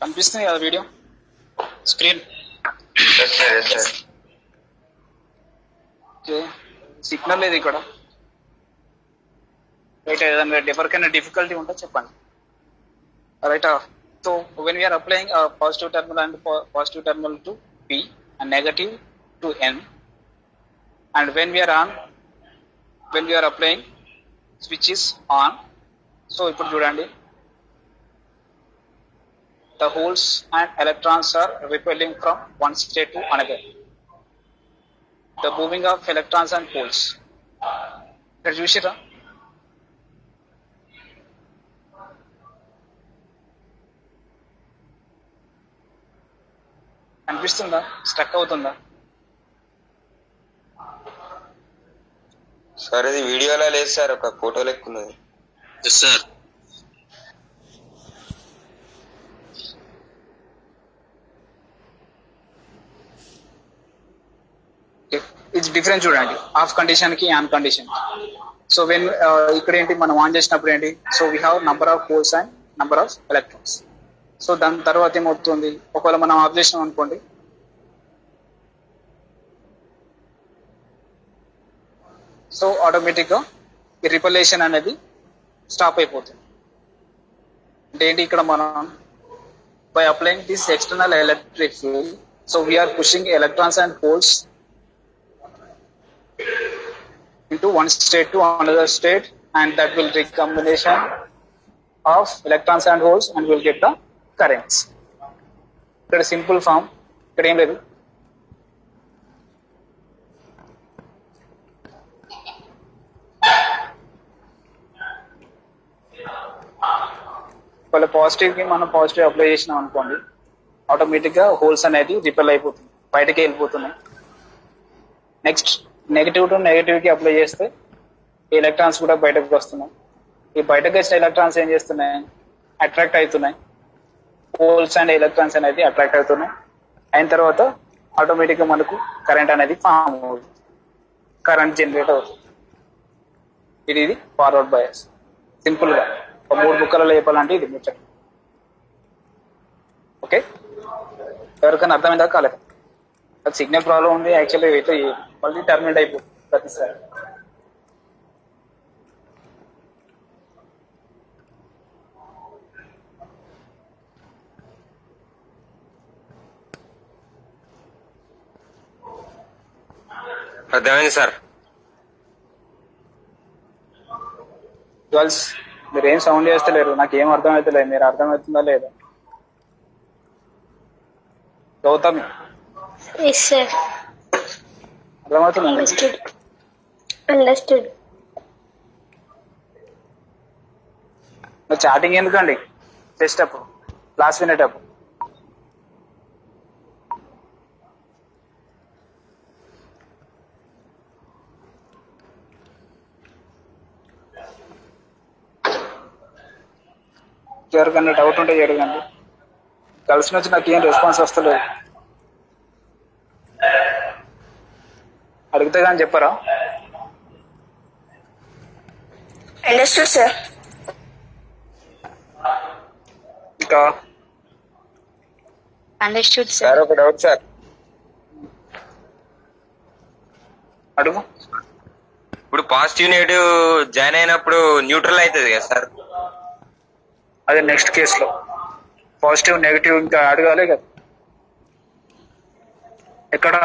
కనిపిస్తుంది కదా video screen? Okay, signal లేదు ఇక్కడ. రైట్, ఏదైనా ఎవరికైనా డిఫికల్టీ ఉంటే చెప్పండి. Right, so when we are applying positive terminal and positive terminal to P and negative to N, and when we are applying switch is on. So ఇప్పుడు చూడండి, the holes and electrons are repelling from one state to another. The moving of electrons and holes. ఇక్కడ చూసిరా? అనిపిస్తుందా? Struck అవుతుందా? Sir ఇది వీడియోలో లేదు sir, ఒక ఫోటో లెక్కున్నది. సార్ ఇట్స్ డిఫరెన్స్ చూడండి, ఆఫ్ కండిషన్ కి ఆన్ కండిషన్. సో వెన్ ఇక్కడ ఏంటి, మనం ఆన్ చేసినప్పుడు ఏంటి, so we have number of holes and number of electrons. So దాని తర్వాత ఏమవుతుంది, ఒకవేళ మనం ఆఫ్ చేసినాం అనుకోండి, సో ఆటోమేటిక్ గా ఈ రిపలేషన్ అనేది స్టాప్ అయిపోతుంది. అంటే ఏంటి, ఇక్కడ మనం by applying this external electric field, so we are pushing electrons and holes into one state to another state, and that will recombination of electrons and holes and will get the currents. ఇక్కడ simple form, ఇక్కడ ఏం లేదు. వాళ్ళ positive కి మనం positive apply చేసినాం అనుకోండి, automatic గా హోల్స్ అనేది రిపెల్ అయిపోతుంది, బయటకి వెళ్ళిపోతున్నాయి. నెక్స్ట్ నెగిటివ్ టు నెగిటివ్ కి అప్లై చేస్తే ఎలక్ట్రాన్స్ కూడా బయటకు వస్తున్నాయి. ఈ బయటకు వచ్చిన ఎలక్ట్రాన్స్ ఏం చేస్తున్నాయి, అట్రాక్ట్ అవుతున్నాయి. హోల్స్ అండ్ ఎలక్ట్రాన్స్ అనేది అట్రాక్ట్ అవుతున్నాయి. అయిన తర్వాత ఆటోమేటిక్ గా మనకు కరెంట్ అనేది ఫామ్ అవుతుంది, కరెంట్ జనరేట్ అవుతుంది. ఇది ఫార్వర్డ్ బయాస్. సింపుల్ గా ఒక 3 బుక్కలలో చెప్పాలంటే ఇది ముచ్చట. ఓకే, ఎవరికైనా అర్థమైందా కాలేదు? అది సిగ్నల్ ప్రాబ్లం ఉంది యాక్చువల్లీ, అయితే మళ్ళీ టర్మినేట్ అయిపోతుంది ప్రతిసారి. అర్థమైంది సార్. గర్ల్స్ మీరు ఏం సౌండ్ చేస్తలేరు, నాకు ఏం అర్థమవుతలేదు. మీరు అర్థమవుతుందా లేదా? Gautami Yes, sir. అర్థమవుతుందా? Understood. నువ్వు చాటింగ్ ఎందుకండి చేసేటప్పుడు, క్లాస్ వినేటప్పుడు? ఎవరికన్నా డౌట్ ఉంటే జరగండి. కలిసి నుంచి నాకు ఏం రెస్పాన్స్ వస్తలేదు. అడిగితే కానీ చెప్పరా? Understood, sir. ఇంకా Understood, sir. సార్ ఒక డౌట్ సార్. అడుగు. ఇప్పుడు పాజిటివ్ నెగిటివ్ జాయిన్ అయినప్పుడు న్యూట్రల్ అవుతుంది కదా సార్? అదే నెక్స్ట్ కేసులో పాజిటివ్ నెగిటివ్ ఇంకా అడగాలి కదా. ఎక్కడ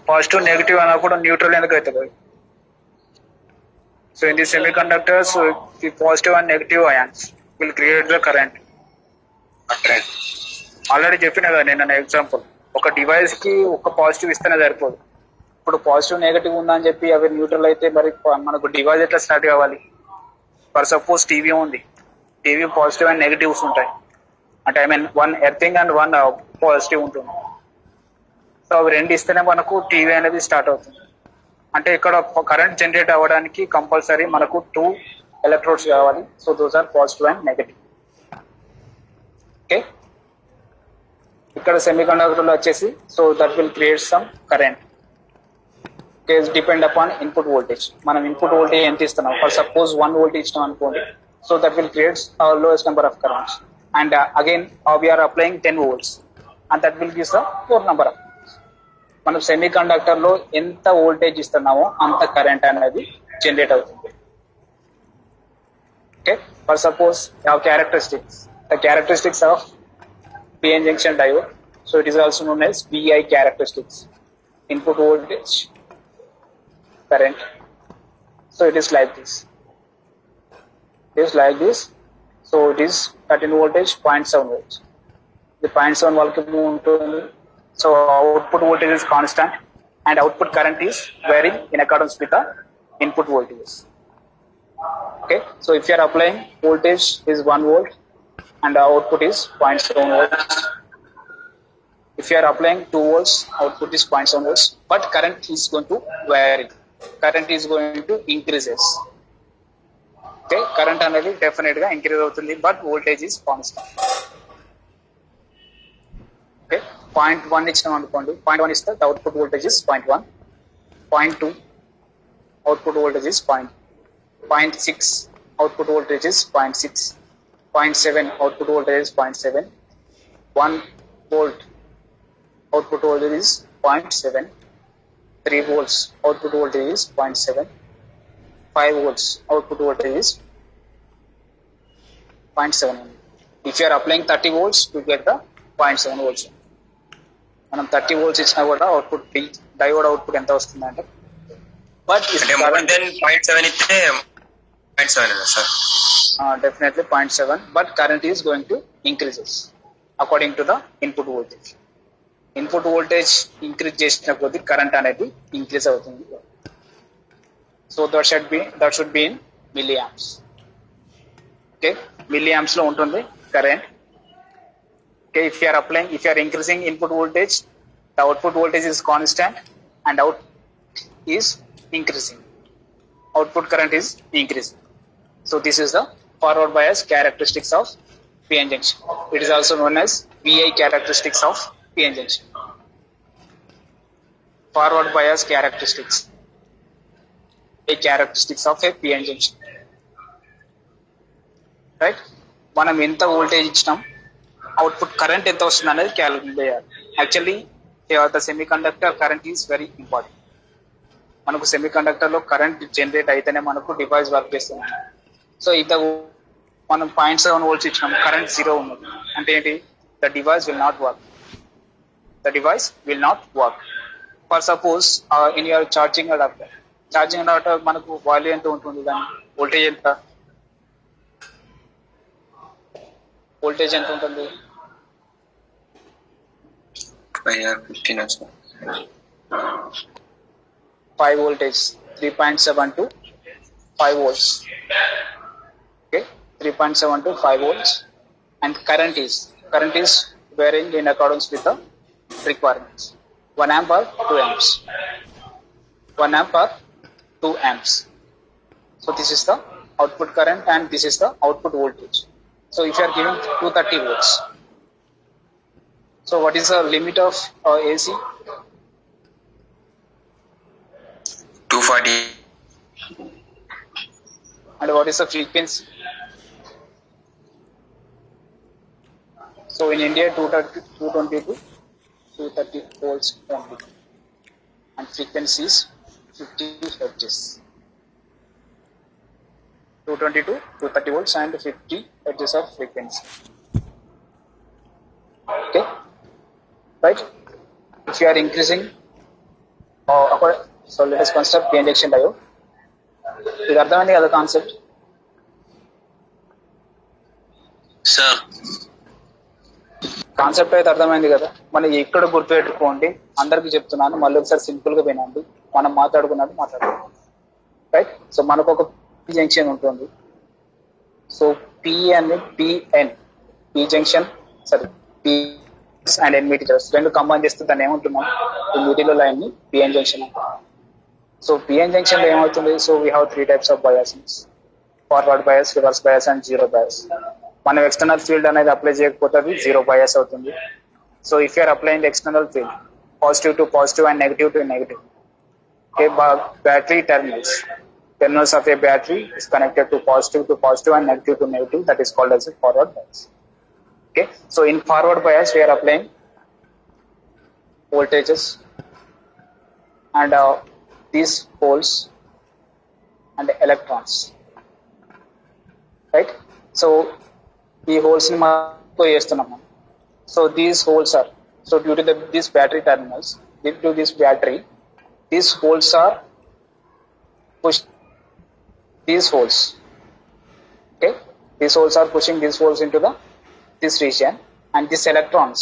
పాజిటివ్ నెగిటివ్ అన్నప్పుడు న్యూట్రల్ ఎందుకు అవుతుంది? So in the semi conductors the positive and negative ions will create the current. Already చెప్పిన కదా నేను ఎగ్జాంపుల్, ఒక డివైస్ కి ఒక పాజిటివ్ ఇస్తేనే సరిపోదు. ఇప్పుడు పాజిటివ్ నెగిటివ్ ఉందని చెప్పి అవి న్యూట్రల్ అయితే మరి మనకు డివైస్ ఎట్లా స్టార్ట్ కావాలి? ఫర్ సపోజ్ టీవీ ఉంది, టీవీ పాజిటివ్ అండ్ నెగిటివ్స్ ఉంటాయి. అంటే I mean one earthing and one positive ఉంటుంది. సో అవి రెండు ఇస్తేనే మనకు టీవీ అనేది స్టార్ట్ అవుతుంది. అంటే ఇక్కడ కరెంట్ జనరేట్ అవ్వడానికి కంపల్సరీ మనకు 2 ఎలక్ట్రోడ్స్ కావాలి. So those are positive and negative. Okay, ఇక్కడ సెమీ కండక్టర్లో వచ్చేసి so that will create some current. Depend upon input voltage. మనం ఇన్పుట్ వోల్టేజ్ ఎంత ఇస్తున్నాం, ఫర్ సపోజ్ 1 వోల్ట్ ఇచ్చినాం అనుకోండి, so that will creates lowest number of currents. and again we are applying 10 volts, and that will give the fourth number of మనం semi conductor లో ఎంత voltage ఇస్తున్నామో అంత current అనేది generate అవుతుంది. Okay, for suppose characteristics, the characteristics of PN junction diode, so it is also known as VI characteristics, input voltage current. So it is like this, so it is 13 voltage 0.7 volts. The 0.7 volt, so output voltage is constant and output current is varying in accordance with the input voltages. Okay, so if you are applying voltage is 1 volt and the output is 0.7 volts. If you are applying 2 volts, output is 0.7 volts, but current is going to vary. Current is going to increases. Okay, current అనేది definite గా increase అవుతుంది, but voltage is constant. Okay, 0.1 ఇచ్చినాం అనుకోండి, 0.1 ఇస్తే output voltage is 0.1, 0.2 output voltage is 0.6, output voltage is 0.6, 0.7 output voltage is 0.7, 1 volt output voltage is 0.7, 3 volts output voltage is 0.7, 5 volts output voltage is 0.7. If you are applying 30 volts, you get the 0.7 volts. మనం 30 volts ఇచ్చినా కూడా output diode output ఎంత వస్తుందంటే, but more than 0.7 ఇస్తే 0.7 sir. Definitely 0.7, but current is going to increases according to the input voltage. Input voltage increase చేసిన కొద్దీ current అనేది increase అవుతుంది. So that should be in milliamps. Okay, milliamps లో ఉంటుంది current. Okay, if you are increasing input voltage, the output voltage is constant and out is increasing. Output current is increasing. So this is the forward bias characteristics of PN junction. It is also known as VI characteristics of PN junction. Forward bias characteristics, a characteristics of a PN junction. Right? మనం ఎంత voltage ఇచ్చినాం, output current ఎంత వస్తుంది అనేది calculate చేయాలి. Actually the semi conductor current is very important. మనకు semi conductor లో current generate అయితేనే మనకు డివైస్ వర్క్ చేస్తుంది. సో ఇది మనం 0.7 volts ఇచ్చినాం, కరెంట్ 0 ఉన్నది అంటే ఏంటి, the device will not work. For suppose in your charging adapter మనకు వాల్యూ ఎంత ఉంటుంది, దాని వోల్టేజ్ ఎంత ఉంటుంది, 5 voltage 3.7 to 5 volts. Okay, 3.7 to 5 volts, and current is varying in accordance with the requirements. 1 amp or 2 amps. 1 amp or 2 amps. So this is the output current and this is the output voltage. So if you are giving 230 volts, so what is the limit of AC? 240. And what is the frequency? So in India 220 to 230 volts only, and frequency is 50 hertz. 220 to 230 volts and 50 hertz of frequency. Okay, right? If you are increasing, so let us construct PN junction diode. ఇది అర్థమైంది కదా concept sir? Concept అయితే అర్థమైంది కదా. మనం ఎక్కడ గుర్తుపెట్టుకోండి, అందరికి చెప్తున్నాను, మళ్ళీ ఒకసారి సింపుల్ గా వినండి. మనం మాట్లాడుకున్నాం రైట్. సో మనకు ఒక జంక్షన్ ఉంటుంది. సో పి అని PN P junction P and N meter రెండు కంబైన్ చేస్తే దాన్ని ఏమంటున్నాం, ఈ మీటర్లో లైన్ ని పిఎన్ జంక్షన్ అంటాం. సో పిఎన్ జంక్షన్ లో ఏమవుతుంది, so we have 3 types of biasings, forward bias, reverse bias and zero bias. మనం ఎక్స్టర్నల్ ఫీల్డ్ అనేది అప్లై చేయకపోతే అది జీరో బయాస్ అవుతుంది. So if you're applying external field positive to positive and negative to negative, battery terminals of a battery is connected to positive and negative to negative, that is called as a forward bias. Okay, so in forward bias we are applying voltages and these holes and electrons, right? So ఈ holes ని మనం చేస్తున్నాం. So these holes are, so due to these battery terminals, due to this battery, these holes are push these holes. Okay, these holes are pushing these holes into this region, and these electrons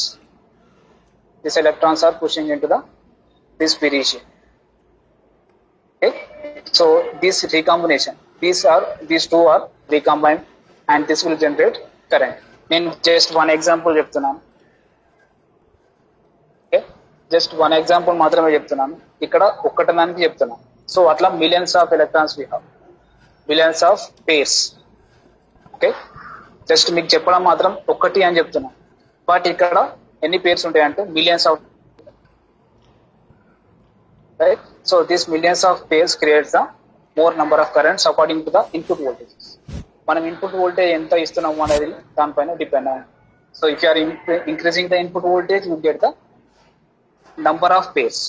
are pushing into this P region. Okay, so this recombination, these two are recombined, and this will generate current. నేను just one example చెప్తున్నాను. Okay, just one example మాత్రమే చెప్తున్నాను, ఇక్కడ ఒక్కటనానికి చెప్తున్నాను. So అట్లా millions of electrons we have, millions of pairs. Okay, just మీకు చెప్పడం మాత్రం ఒక్కటి అని చెప్తున్నాను, బట్ ఇక్కడ ఎన్ని పేర్స్ ఉంటాయంటే millions of, right? So this millions of pairs creates the more number of currents according to the input voltages. మనం ఇన్పుట్ వోల్టేజ్ ఎంత ఇస్తున్నాము అనేది దానిపైన డిపెండ్ అయ్యింది. So if you are increasing the input voltage you get the number of pairs.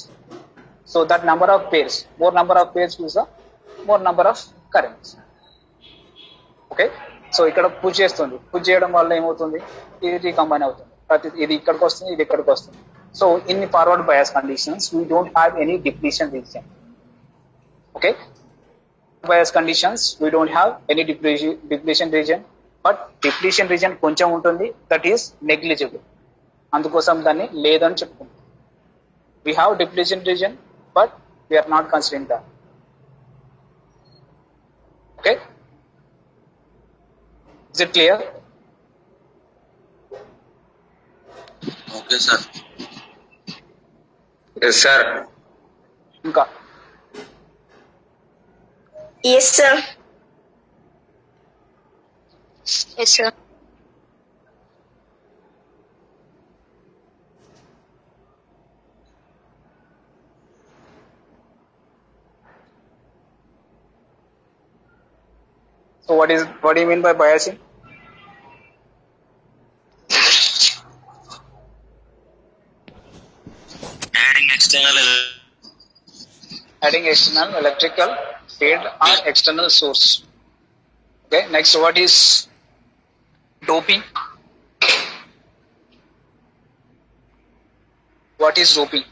So that number of pairs, more number of pairs gives a more number of currents. Okay, so ఇక్కడ push చేస్తుంది, push చేయడం వల్ల ఏమవుతుంది, ఇది recombine అవుతుంది, ప్రతి ఇది ఇక్కడికి వస్తుంది, ఇది ఇక్కడికి వస్తుంది. So in forward bias conditions we don't have any depletion region. Okay, bias conditions we don't have any depletion region, but depletion region కొంచెం ఉంటుంది, దట్ ఈస్ నెగ్లిజిబుల్. అందుకోసం దాన్ని లేదని చెప్పుకుంటాం. We have depletion region, but we are not considering that. Okay, is it clear? Okay, sir. Yes, sir. ఇంకా Yes, sir. Yes, sir. so what do you mean by biasing? Adding external electrical field or external source. Okay, next, what is doping? What is doping?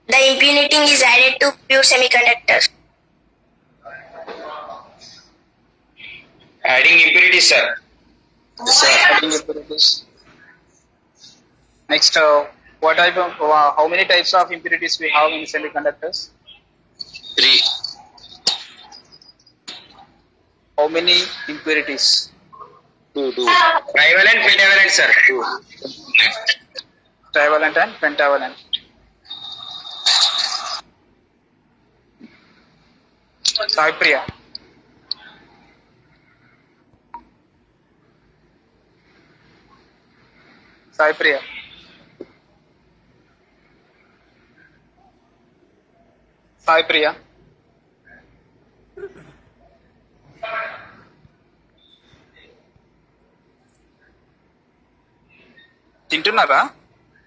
The impurity is added to pure semiconductors. Adding impurities, sir. Yes, sir. Adding impurities. Next, what type of, how many types of impurities we have in semiconductors? 3. How many impurities? 2. Trivalent, pentavalent, sir. 2. Trivalent and pentavalent. Sai Priya. Sai Priya. Sai Priya. తింటున్నారా?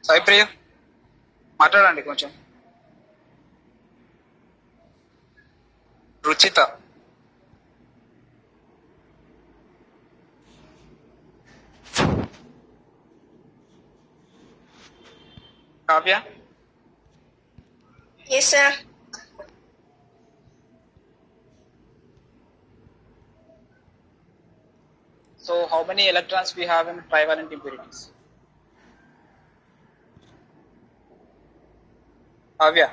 సాయి ప్రియ మాట్లాడండి కొంచెం. Ruchitha, Kavya, Yes, sir. so how many electrons we have in trivalent impurities? Kavya,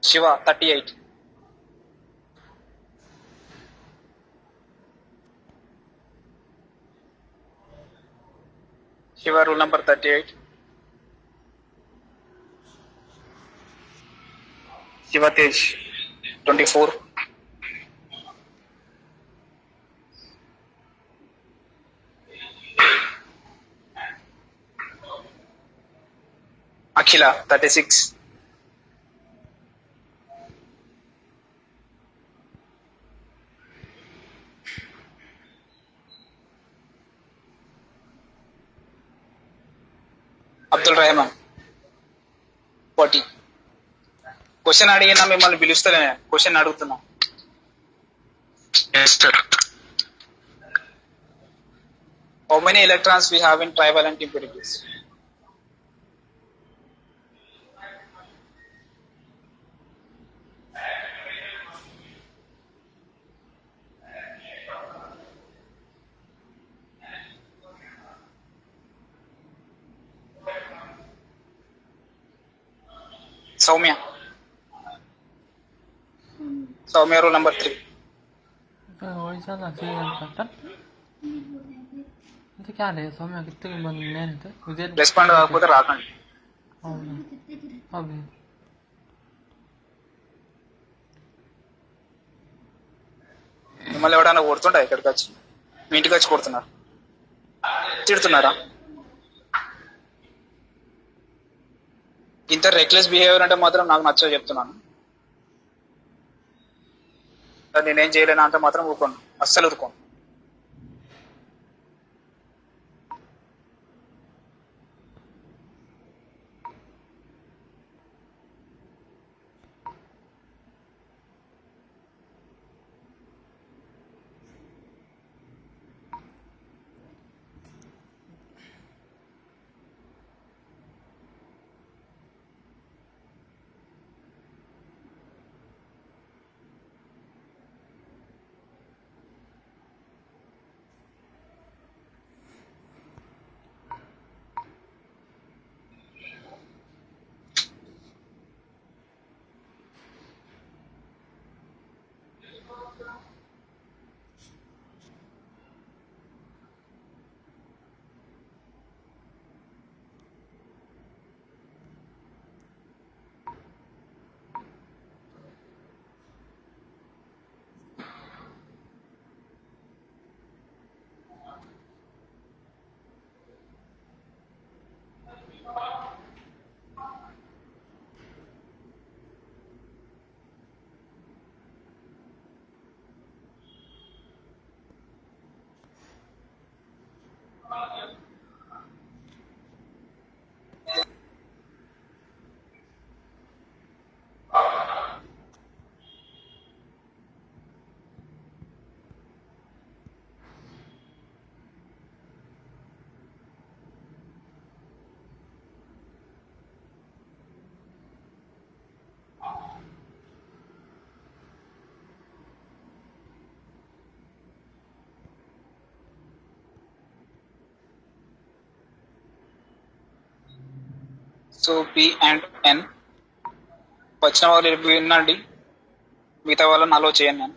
Shiva 38, Shiva roll number 38, Shiva Tej 24, Akhila 36. Abdul Rehman 40. Question అడిగినా మిమ్మల్ని పిలుస్తలే, question అడుగుతున్నా. Yes, sir. How many electrons we have in trivalent impurities? Soumya. Soumya, roll number 3. वही साला सही आंसर तो क्या है सौम्य कितने बन నేను थे రెస్పాండ్ కాకపోతే రాకండి. అవును అవి మిమ్మల్ని ఎవడన్నా కొడుతుంటా ఇక్కడికి వచ్చి, మీ ఇంటికి వచ్చి కొడుతున్నారు, తిడుతున్నారా? ఇంత రెక్లెస్ బిహేవియర్ అంటే మాత్రం నాకు నచ్చో చెప్తున్నాను. నేనేం చేయలేను అంటే మాత్రం ఊరుకోను, అస్సలు ఊరుకోను. సో పి అండ్ ఎన్ వచ్చిన వాళ్ళు వినండి, మిగతా వాళ్ళని అలో చేయండి. నేను